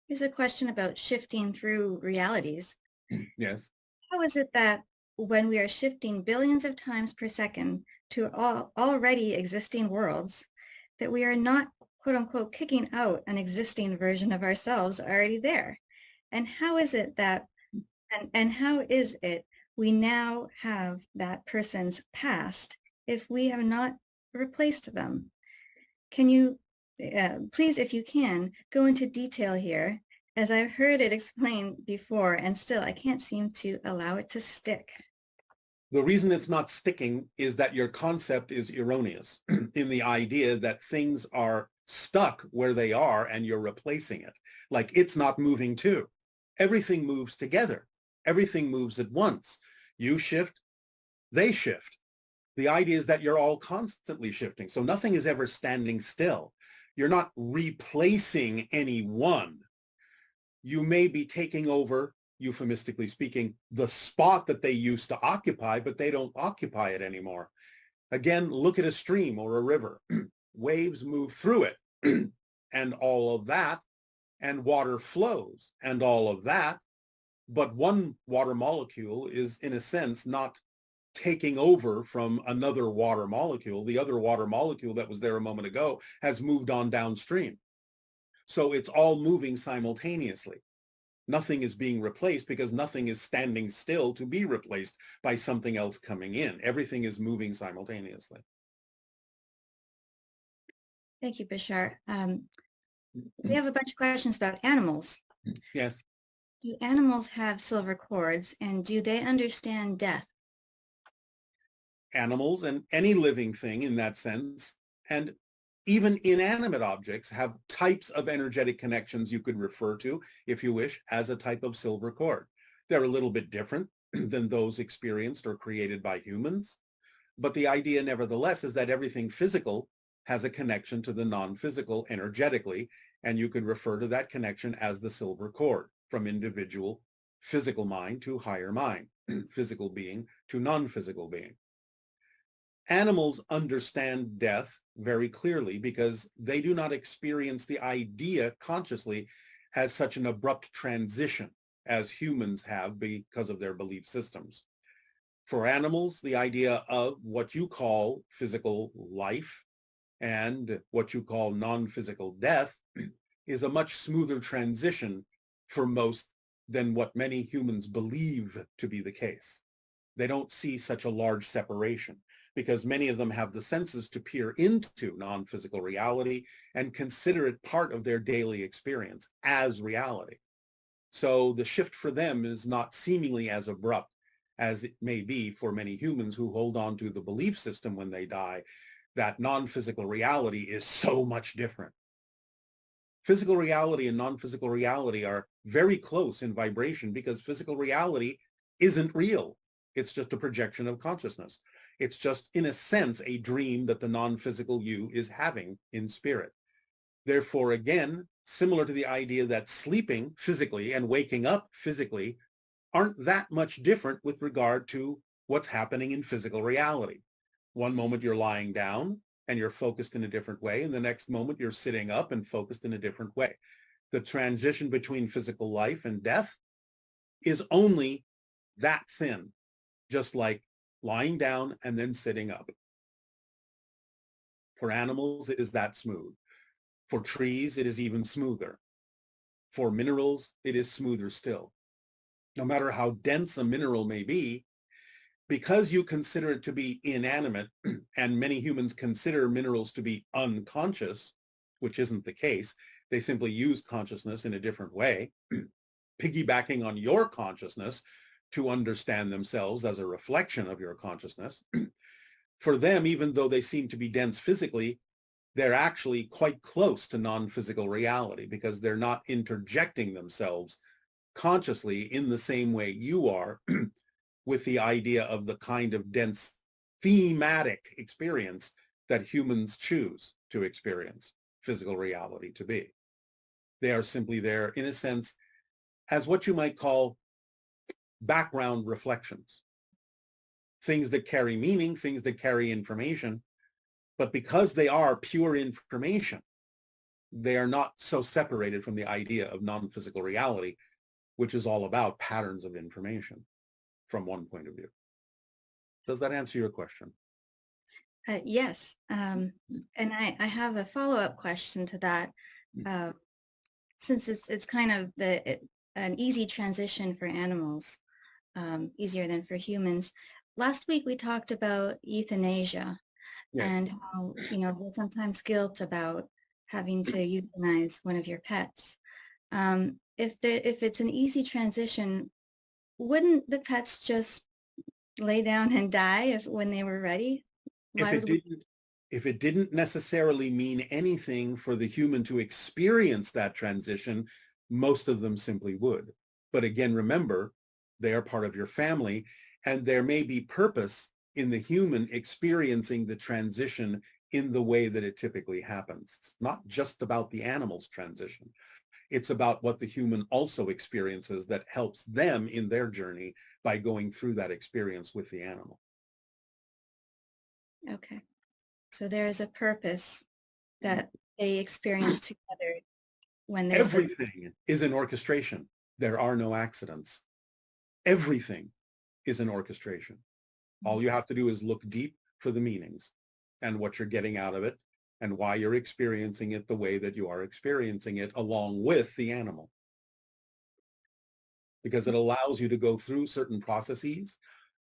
Here's a question about shifting through realities. Yes. How is it that when we are shifting billions of times per second to already existing worlds, that we are not, quote unquote, kicking out an existing version of ourselves already there? And how is it that, and how is it we now have that person's past if we have not replaced them? Can you, please, if you can, go into detail here, as I've heard it explained before, and still I can't seem to allow it to stick. The reason it's not sticking is that your concept is erroneous in the idea that things are stuck where they are and you're replacing it. Like it's not moving too. Everything moves together. Everything moves at once. You shift, they shift. The idea is that you're all constantly shifting. So nothing is ever standing still. You're not replacing anyone. You may be taking over, euphemistically speaking, the spot that they used to occupy, but they don't occupy it anymore. Again, look at a stream or a river. Waves move through it and all of that, and water flows and all of that. But one water molecule is, in a sense, not taking over from another water molecule. The other water molecule that was there a moment ago has moved on downstream. So it's all moving simultaneously. Nothing is being replaced because nothing is standing still to be replaced by something else coming in. Everything is moving simultaneously. Thank you, Bashar. We have a bunch of questions about animals. Yes. Do animals have silver cords, and do they understand death? Animals and any living thing in that sense, and even inanimate objects have types of energetic connections you could refer to, if you wish, as a type of silver cord. They're a little bit different than those experienced or created by humans, but the idea nevertheless is that everything physical has a connection to the non-physical energetically, and you could refer to that connection as the silver cord, from individual physical mind to higher mind, physical being to non-physical being. Animals understand death very clearly because they do not experience the idea consciously as such an abrupt transition as humans have because of their belief systems. For animals, the idea of what you call physical life and what you call non-physical death is a much smoother transition for most than what many humans believe to be the case. They don't see such a large separation because many of them have the senses to peer into non-physical reality and consider it part of their daily experience as reality. So the shift for them is not seemingly as abrupt as it may be for many humans who hold on to the belief system when they die that non-physical reality is so much different. Physical reality and non-physical reality are very close in vibration because physical reality isn't real. It's just a projection of consciousness. It's just, in a sense, a dream that the non-physical you is having in spirit. Therefore, again, similar to the idea that sleeping physically and waking up physically aren't that much different with regard to what's happening in physical reality. One moment you're lying down and you're focused in a different way, and the next moment you're sitting up and focused in a different way. The transition between physical life and death is only that thin, just like lying down and then sitting up. For animals, it is that smooth. For trees, it is even smoother. For minerals, it is smoother still. No matter how dense a mineral may be, because you consider it to be inanimate, and many humans consider minerals to be unconscious, which isn't the case, they simply use consciousness in a different way, piggybacking on your consciousness to understand themselves as a reflection of your consciousness. For them, even though they seem to be dense physically, they're actually quite close to non-physical reality because they're not interjecting themselves consciously in the same way you are with the idea of the kind of dense thematic experience that humans choose to experience physical reality to be. They are simply there, in a sense, as what you might call background reflections, things that carry meaning, things that carry information, but because they are pure information, they are not so separated from the idea of non-physical reality, which is all about patterns of information from one point of view. Does that answer your question? Yes. And I have a follow-up question to that. Uh, since it's kind of an easy transition for animals, easier than for humans. Last week we talked about euthanasia Yes. and how, there's sometimes guilt about having to euthanize one of your pets. If it's an easy transition, wouldn't the pets just lay down and die when they were ready? If Why it would we? didn't, if it didn't necessarily mean anything for the human to experience that transition, most of them simply would. But again, remember, they are part of your family, and there may be purpose in the human experiencing the transition in the way that it typically happens. It's not just about the animal's transition. It's about what the human also experiences that helps them in their journey by going through that experience with the animal. Okay. So there is a purpose that they experience together when there's a. Everything is an orchestration. There are no accidents. Everything is an orchestration. All you have to do is look deep for the meanings and what you're getting out of it and why you're experiencing it the way that you are experiencing it along with the animal. Because it allows you to go through certain processes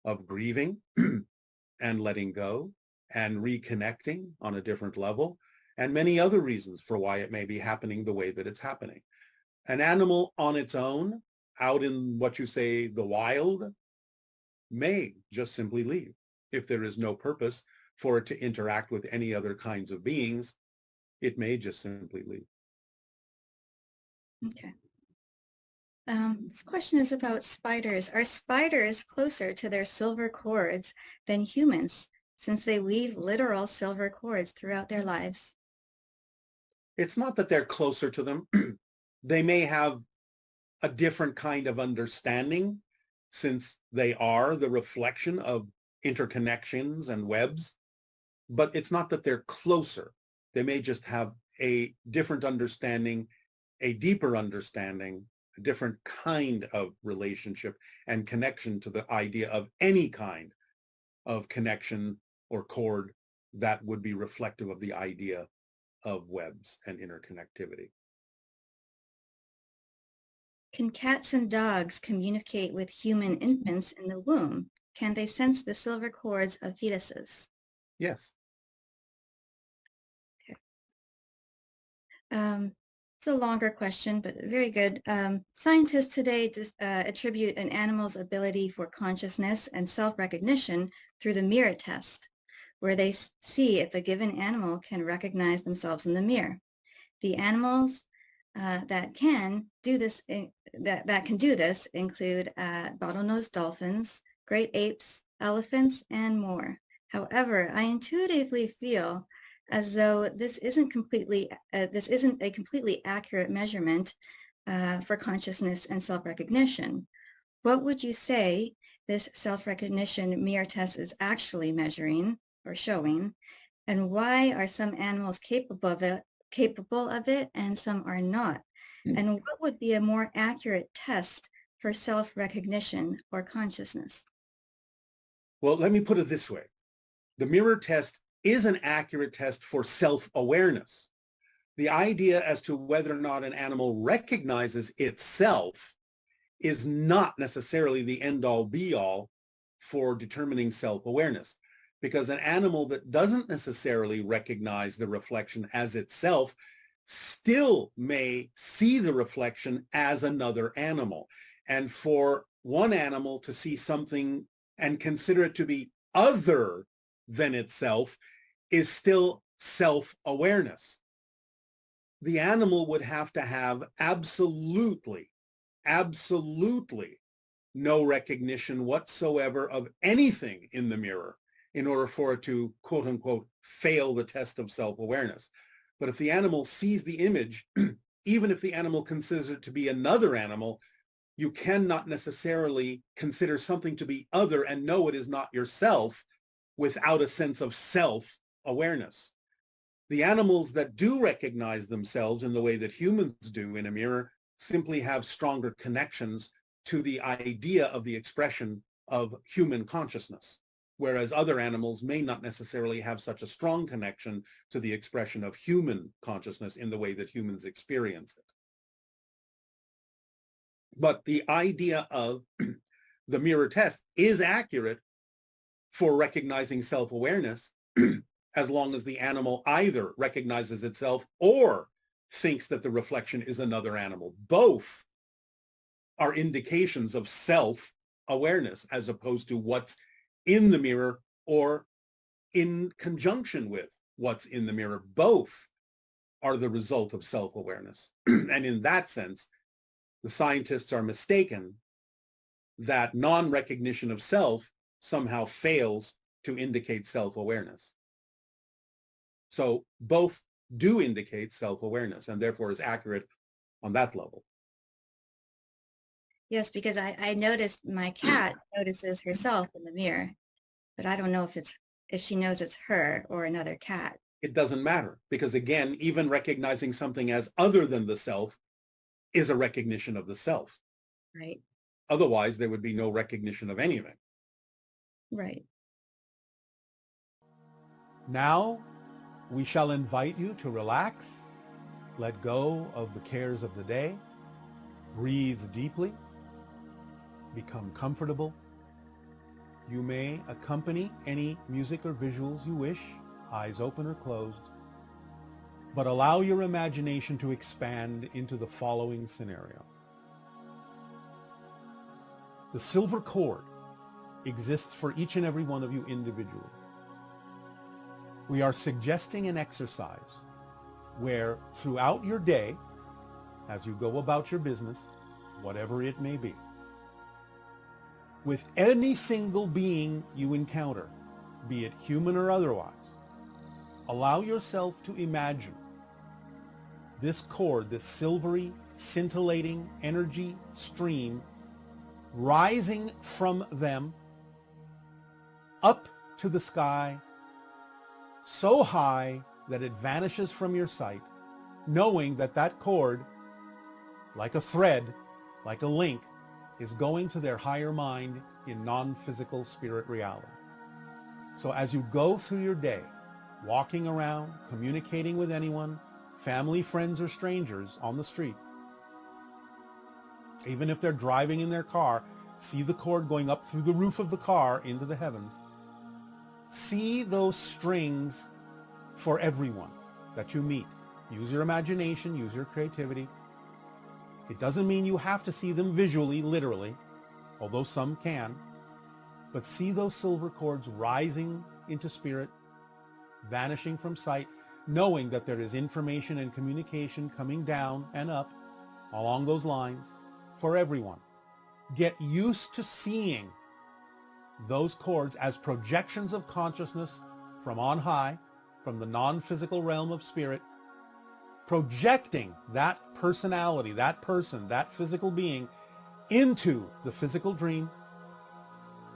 of grieving and letting go and reconnecting on a different level, and many other reasons for why it may be happening the way that it's happening. An animal on its own, out in what you say, the wild, may just simply leave. If there is no purpose for it to interact with any other kinds of beings, it may just simply leave. Okay. This question is about spiders. Are spiders closer to their silver cords than humans, since they weave literal silver cords throughout their lives? It's not that they're closer to them. They may have a different kind of understanding since they are the reflection of interconnections and webs, but it's not that they're closer. They may just have a different understanding, a deeper understanding, a different kind of relationship and connection to the idea of any kind of connection or cord that would be reflective of the idea of webs and interconnectivity. Can cats and dogs communicate with human infants in the womb? Can they sense the silver cords of fetuses? Yes. Okay. It's a longer question, but very good. Scientists today attribute an animal's ability for consciousness and self-recognition through the mirror test, where they see if a given animal can recognize themselves in the mirror. The animals that can do this include bottlenose dolphins, great apes, elephants, and more. However, I intuitively feel as though this isn't a completely accurate measurement for consciousness and self-recognition. What would you say this self-recognition mirror test is actually measuring or showing, and why are some animals capable of it and some are not? And what would be a more accurate test for self-recognition or consciousness? Well, let me put it this way. The mirror test is an accurate test for self-awareness. The idea as to whether or not an animal recognizes itself is not necessarily the end-all be-all for determining self-awareness, because an animal that doesn't necessarily recognize the reflection as itself still may see the reflection as another animal. And for one animal to see something and consider it to be other than itself is still self-awareness. The animal would have to have absolutely no recognition whatsoever of anything in the mirror in order for it to, quote unquote, fail the test of self-awareness. But if the animal sees the image, even if the animal considers it to be another animal, you cannot necessarily consider something to be other and know it is not yourself without a sense of self-awareness. The animals that do recognize themselves in the way that humans do in a mirror simply have stronger connections to the idea of the expression of human consciousness, whereas other animals may not necessarily have such a strong connection to the expression of human consciousness in the way that humans experience it. But the idea of the mirror test is accurate for recognizing self-awareness as long as the animal either recognizes itself or thinks that the reflection is another animal. Both are indications of self-awareness as opposed to what's in the mirror or in conjunction with what's in the mirror. Both are the result of self-awareness. And in that sense, the scientists are mistaken that non-recognition of self somehow fails to indicate self-awareness. So both do indicate self-awareness and therefore is accurate on that level. Yes, because I noticed my cat notices herself in the mirror, but I don't know if she knows it's her or another cat. It doesn't matter because, again, even recognizing something as other than the self is a recognition of the self. Right. Otherwise, there would be no recognition of anything. Right. Now, we shall invite you to relax, let go of the cares of the day, breathe deeply, become comfortable. You may accompany any music or visuals you wish, eyes open or closed, but allow your imagination to expand into the following scenario. The silver cord exists for each and every one of you individually. We are suggesting an exercise where throughout your day, as you go about your business, whatever it may be, with any single being you encounter, be it human or otherwise, allow yourself to imagine this cord, this silvery, scintillating energy stream rising from them up to the sky, so high that it vanishes from your sight, knowing that that cord, like a thread, like a link, is going to their higher mind in non-physical spirit reality. So as you go through your day, walking around, communicating with anyone, family, friends, or strangers on the street, even if they're driving in their car, see the cord going up through the roof of the car into the heavens. See those strings for everyone that you meet. Use your imagination, use your creativity. It doesn't mean you have to see them visually, literally, although some can, but see those silver cords rising into spirit, vanishing from sight, knowing that there is information and communication coming down and up along those lines for everyone. Get used to seeing those cords as projections of consciousness from on high, from the non-physical realm of spirit, projecting that personality, that person, that physical being into the physical dream.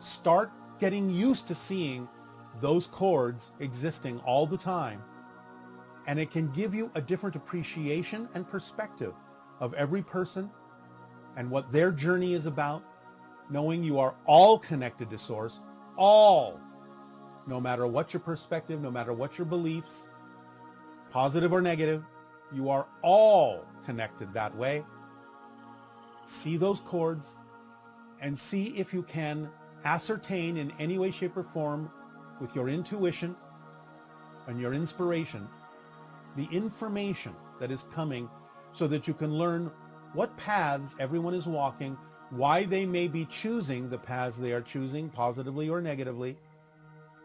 Start getting used to seeing those cords existing all the time. And it can give you a different appreciation and perspective of every person and what their journey is about, knowing you are all connected to Source, all, no matter what your perspective, no matter what your beliefs, positive or negative, you are all connected that way. See those cords and see if you can ascertain in any way, shape, or form with your intuition and your inspiration the information that is coming so that you can learn what paths everyone is walking, why they may be choosing the paths they are choosing, positively or negatively.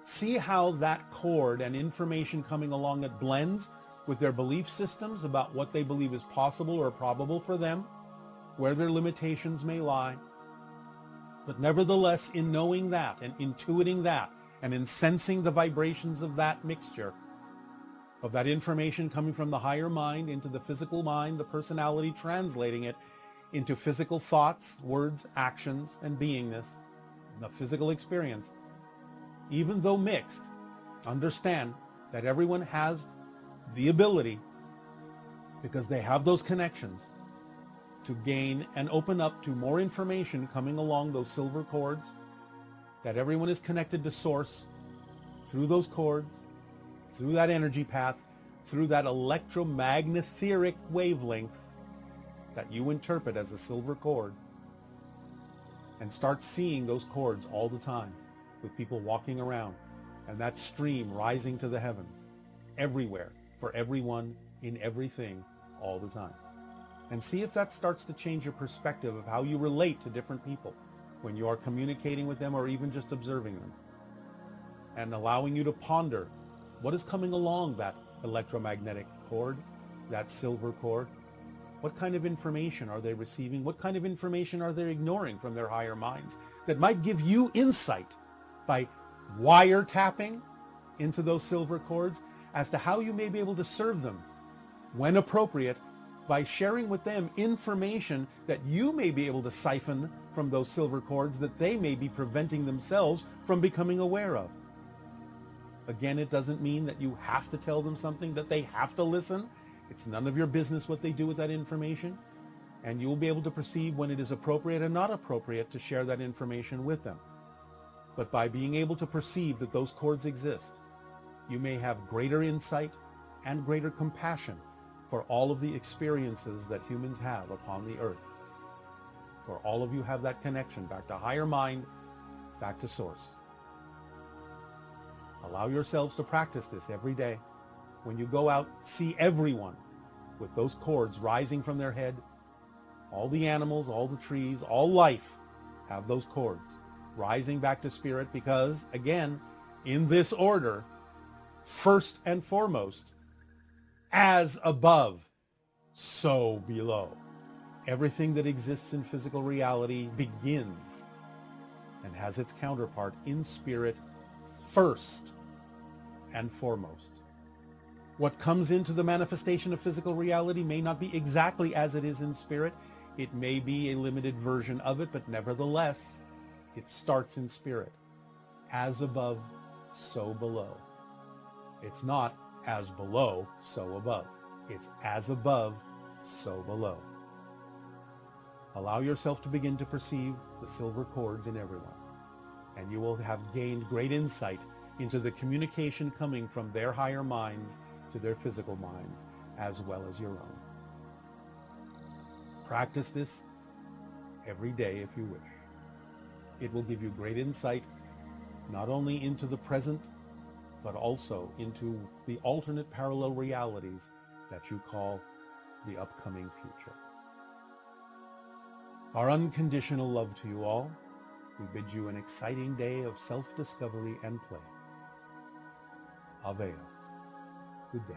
See how that cord and information coming along it blends with their belief systems about what they believe is possible or probable for them, where their limitations may lie. But nevertheless, in knowing that and intuiting that and in sensing the vibrations of that mixture, of that information coming from the higher mind into the physical mind, the personality translating it into physical thoughts, words, actions, and beingness, the physical experience, even though mixed, understand that everyone has the ability, because they have those connections, to gain and open up to more information coming along those silver cords, that everyone is connected to source through those cords, through that energy path, through that electromagnetic wavelength that you interpret as a silver cord, and start seeing those cords all the time with people walking around and that stream rising to the heavens everywhere, for everyone, in everything, all the time. And see if that starts to change your perspective of how you relate to different people when you are communicating with them or even just observing them, and allowing you to ponder what is coming along that electromagnetic cord, that silver cord. What kind of information are they receiving? What kind of information are they ignoring from their higher minds that might give you insight by wiretapping into those silver cords as to how you may be able to serve them when appropriate, by sharing with them information that you may be able to siphon from those silver cords that they may be preventing themselves from becoming aware of. Again, it doesn't mean that you have to tell them something, that they have to listen. It's none of your business what they do with that information, and you'll be able to perceive when it is appropriate and not appropriate to share that information with them. But by being able to perceive that those cords exist, you may have greater insight and greater compassion for all of the experiences that humans have upon the earth. For all of you have that connection back to higher mind, back to source. Allow yourselves to practice this every day. When you go out, see everyone with those cords rising from their head. All the animals, all the trees, all life have those cords rising back to spirit, because, again, in this order, first and foremost, as above, so below. Everything that exists in physical reality begins and has its counterpart in spirit first and foremost. What comes into the manifestation of physical reality may not be exactly as it is in spirit. It may be a limited version of it, but nevertheless, it starts in spirit. As above, so below. It's not as below, so above. It's as above, so below. Allow yourself to begin to perceive the silver cords in everyone, and you will have gained great insight into the communication coming from their higher minds to their physical minds, as well as your own. Practice this every day if you wish. It will give you great insight, not only into the present, but also into the alternate parallel realities that you call the upcoming future. Our unconditional love to you all. We bid you an exciting day of self-discovery and play. Avea. Good day.